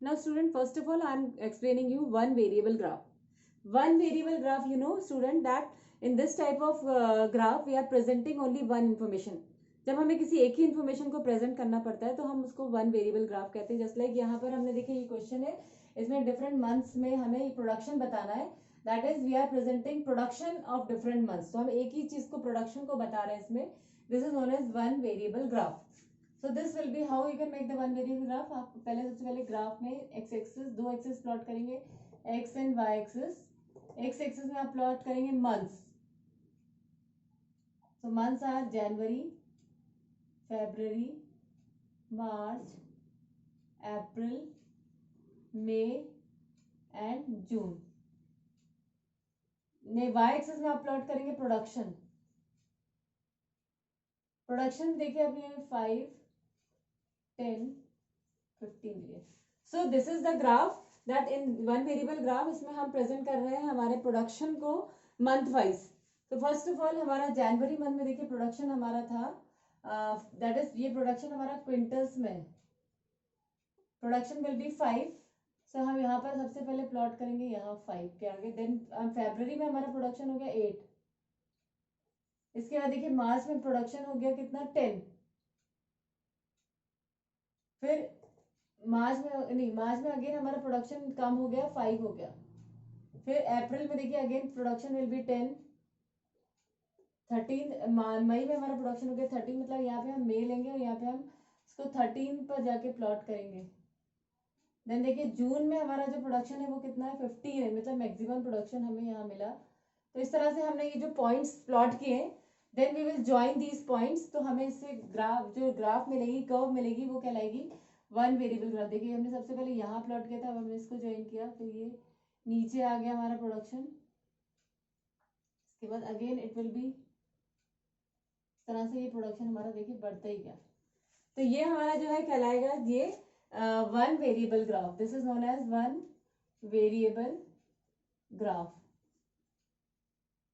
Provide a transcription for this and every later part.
Now student, first of all I am explaining you one variable graph. One variable graph, you know student, that in this type of graph we are presenting only one information. जब हमें किसी एक ही information को present करना पड़ता है तो हम उसको वन वेरिएबल ग्राफ कहते हैं. जस्ट लाइक यहाँ पर हमने देखे ये क्वेश्चन है, इसमें डिफरेंट मंथ्स में हमें प्रोडक्शन बताना है. That is we are presenting production of different months. तो हम एक ही चीज को प्रोडक्शन को बता रहे हैं इसमें. This is known as one variable graph. So this will be how you can make the one variable graph. आप पहले सबसे पहले ग्राफ में x एक्सिस, दो एक्सिस प्लॉट करेंगे, x and y axis. x axis में आप प्लॉट करेंगे months. So months are January, February, March, April, May and June. ने y एक्सिस में आप प्लॉट करेंगे प्रोडक्शन. प्रोडक्शन देखिए आप ये 5, 10, 15 लिए. So this is the graph that in one variable graph. इसमें हम प्रेजेंट कर रहे हैं हमारे प्रोडक्शन को मंथ वाइज. तो फर्स्ट ऑफ ऑल हमारा जनवरी मंथ में देखिए प्रोडक्शन हमारा था, दैट इज ये प्रोडक्शन हमारा क्विंटल्स में. Production will be 5. सो हम यहाँ पर सबसे पहले प्लॉट करेंगे यहाँ 5 के आगे. देन फेब्रुवरी में हमारा प्रोडक्शन हो गया 8. इसके बाद देखिए मार्च में प्रोडक्शन हो गया कितना 10. फिर मार्च में अगेन हमारा प्रोडक्शन कम हो गया 5 हो गया. फिर अप्रैल में देखिए अगेन प्रोडक्शन विल बी 10. 13 मई में हमारा प्रोडक्शन हो गया 30. मतलब यहाँ पे हम मई लेंगे और यहाँ पे हम इसको 13 पर जाके प्लॉट करेंगे. देन देखिए जून में हमारा जो प्रोडक्शन है वो कितना है 15 है. मतलब मैक्सिमम प्रोडक्शन हमें यहाँ मिला. तो इस तरह से हमने ये जो पॉइंट्स प्लॉट किए, then we will join these points. तो हमें इससे ग्राफ, जो ग्राफ मिलेगी, कर्व मिलेगी, वो कहलाएगी वन वेरिएबल ग्राफ. देखिए हमने सबसे पहले यहाँ प्लॉट किया था, अब हमने इसको ज्वाइन किया, फिर ये नीचे आ गया हमारा प्रोडक्शन. इसके बाद अगेन इट विल बी इस तरह से ये प्रोडक्शन हमारा देखिए बढ़ता ही गया. तो ये हमारा जो है कहलाएगा ये one variable graph. This is known as one variable graph.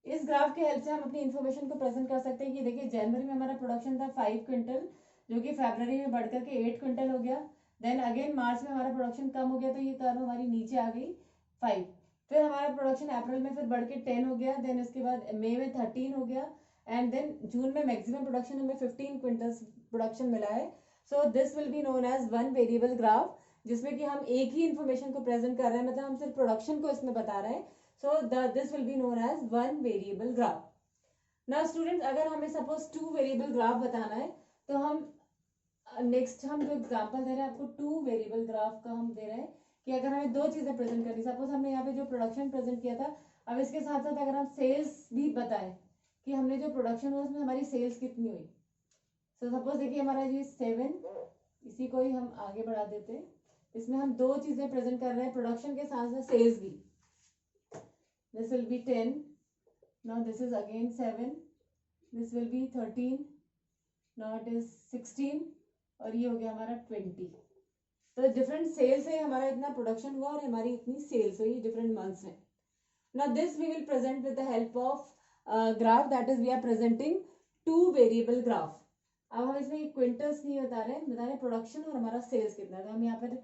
इस ग्राफ के हेल्प से हम अपनी इंफॉर्मेशन को प्रेजेंट कर सकते हैं कि देखिए जनवरी में हमारा प्रोडक्शन था 5 क्विंटल, जो कि फरवरी में बढ़कर के 8 क्विंटल हो गया. देन अगेन मार्च में हमारा प्रोडक्शन कम हो गया, तो ये कर्व हमारी नीचे आ गई 5. फिर हमारा प्रोडक्शन अप्रैल में फिर बढ़ के 10 हो गया. देन इसके बाद मई में 13 हो गया. एंड देन जून में मैक्सिमम प्रोडक्शन हमें 15 क्विंटल प्रोडक्शन मिला है. So this will be known as one variable graph, जिसमें कि हम एक ही इन्फॉर्मेशन को प्रेजेंट कर रहे हैं. मतलब हम सिर्फ प्रोडक्शन को इसमें बता रहे हैं. So this will be known as one variable graph. Now students, अगर हमें suppose two variable graph बताना है, तो हम नेक्स्ट हम जो एग्जांपल दे रहे हैं आपको टू वेरिएबल ग्राफ का हम दे रहे हैं कि अगर हमें दो चीजें प्रेजेंट करनी. सपोज हमने यहाँ पे जो प्रोडक्शन प्रेजेंट किया था, अब इसके साथ साथ अगर हम सेल्स भी बताएं कि हमने जो प्रोडक्शन हुआ उसमें हमारी सेल्स कितनी हुई. सो सपोज देखिए हमारा ये 7, इसी को ही हम आगे बढ़ा देते हैं. इसमें हम दो चीजें प्रेजेंट कर रहे हैं, प्रोडक्शन के साथ साथ सेल्स भी. This will be 10. Now this is again 7. This will be 13. Now it is 16. और ये हो गया हमारा 20. तो डिफरेंट सेल्स से हमारा इतना प्रोडक्शन हुआ और हमारी इतनी सेल्स हुई डिफरेंट मंथ्स में. Now this we will present with the help of graph, that is we are presenting two variable graph. अब हम इसमें क्विंटल्स नहीं बता रहे हैं प्रोडक्शन और हमारा सेल्स कितना है. तो हम यहाँ पर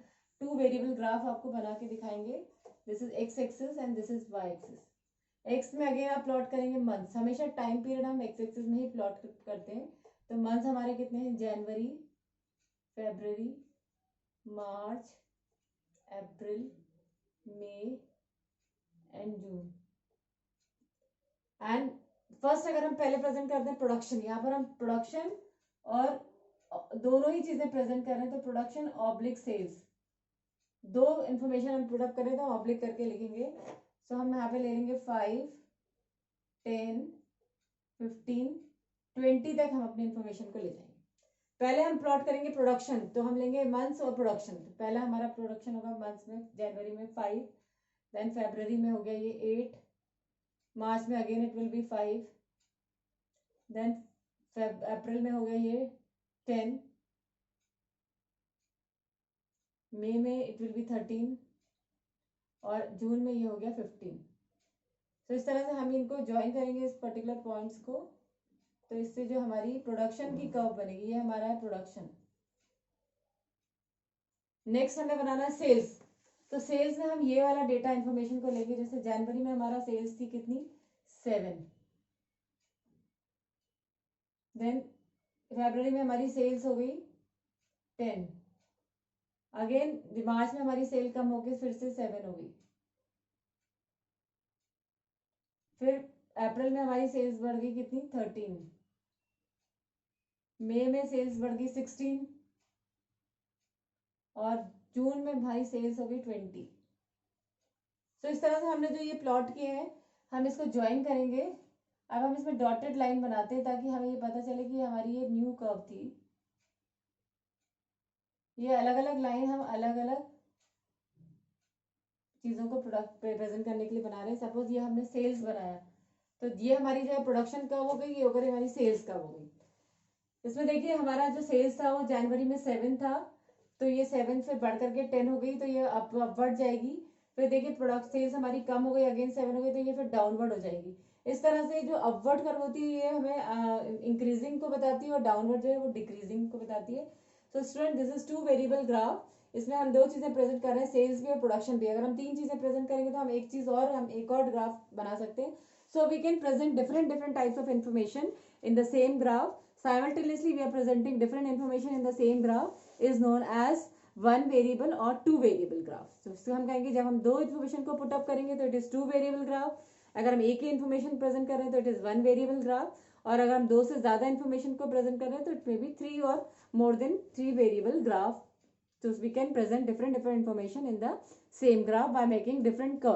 टू वेरिएबल ग्राफ आपको बना के दिखाएंगे. This is X axis and this is Y axis. X में अगेन आप प्लॉट करेंगे मंथ्स. हमेशा टाइम पीरियड हम एक्स एक्सिस में ही प्लॉट करते हैं. तो मंथ्स हमारे कितने हैं, जनवरी, February, March, April, May and June. And first अगर हम पहले प्रेजेंट करते हैं प्रोडक्शन, यहाँ पर हम प्रोडक्शन और दोनों ही चीजें प्रेजेंट कर रहे हैं. तो प्रोडक्शन ऑब्लिक सेल्स, दो इंफॉर्मेशन हम पुटअप करें तो ऑब्लिक करके लिखेंगे. सो हम यहाँ पे ले लेंगे 5, 10, 15, 20 तक हम अपनी इंफॉर्मेशन को ले जाएंगे. पहले हम प्लॉट करेंगे प्रोडक्शन, तो हम लेंगे मंथ्स और प्रोडक्शन. तो पहला हमारा प्रोडक्शन होगा मंथ्स में, जनवरी में 5, देन फरवरी में हो गया ये 8, मार्च में again it will be 5, then अप्रैल में हो गया ये 10, मई में इट विल बी 13 और जून में ये हो गया 15. तो इस तरह से हम इनको ज्वाइन करेंगे इस पर्टिकुलर पॉइंट्स को. तो इससे जो हमारी प्रोडक्शन की कर्व बनेगी, ये हमारा है प्रोडक्शन. नेक्स्ट हमें बनाना है सेल्स। तो सेल्स में हम ये वाला डेटा इंफॉर्मेशन को लेके, जैसे जनवरी में हमारा सेल्स थी कितनी, 7, देन फरवरी में हमारी सेल्स हो गई 10, अगेन मार्च में हमारी सेल कम होगी, फिर से 7 हो गई, फिर अप्रैल में हमारी सेल्स बढ़ गई कितनी, 13, मई में सेल्स बढ़ गई 16, और जून में हमारी सेल्स हो गई 20। तो इस तरह से हमने जो ये प्लॉट किए हैं, हम इसको ज्वाइन करेंगे। अब हम इसमें डॉटेड लाइन बनाते हैं ताकि हमें ये पता चले कि हमारी ये न्यू कर्व थी। ये अलग अलग लाइन हम अलग अलग चीज़ों को प्रोडक्ट प्रेजेंट करने के लिए बना रहे हैं। सपोज ये हमने सेल्स बनाया, तो ये हमारी जो है प्रोडक्शन कब हो गई, ये होकर हमारी सेल्स कब हो गई। इसमें देखिए हमारा जो सेल्स था वो जनवरी में 7 था, तो ये 7 से बढ़ करके 10 हो गई, तो ये अपवर्ड जाएगी। फिर देखिए प्रोडक्ट सेल्स हमारी कम हो गई, अगेन 7 हो गई, तो ये फिर डाउनवर्ड हो जाएगी। इस तरह से जो अपवर्ड कर्व होती है ये हमें इंक्रीजिंग को बताती है, और डाउनवर्ड जो है वो डिक्रीजिंग को बताती है। तो student this is 2 variable graph. इसमें हम 2 चीजें प्रेजेंट कर रहे हैं, सेल्स भी और प्रोडक्शन भी। अगर हम 3 चीजें प्रेजेंट करेंगे तो हम एक और ग्राफ बना सकते हैं। So we can present different types of information in the same graph. Simultaneously, we are presenting different information in the same graph is known as one variable or two variable graph. So इसको हम कहेंगे जब हम 2 information को put up करेंगे तो it is 2 variable graph. अगर हम एक ही information present कर रहे हैं तो it is 1 variable graph. और अगर हम 2 से ज़्यादा information को present कर रहे हैं तो it may be 3 or more than 3 variable graph. So we can present different information in the same graph by making different curves.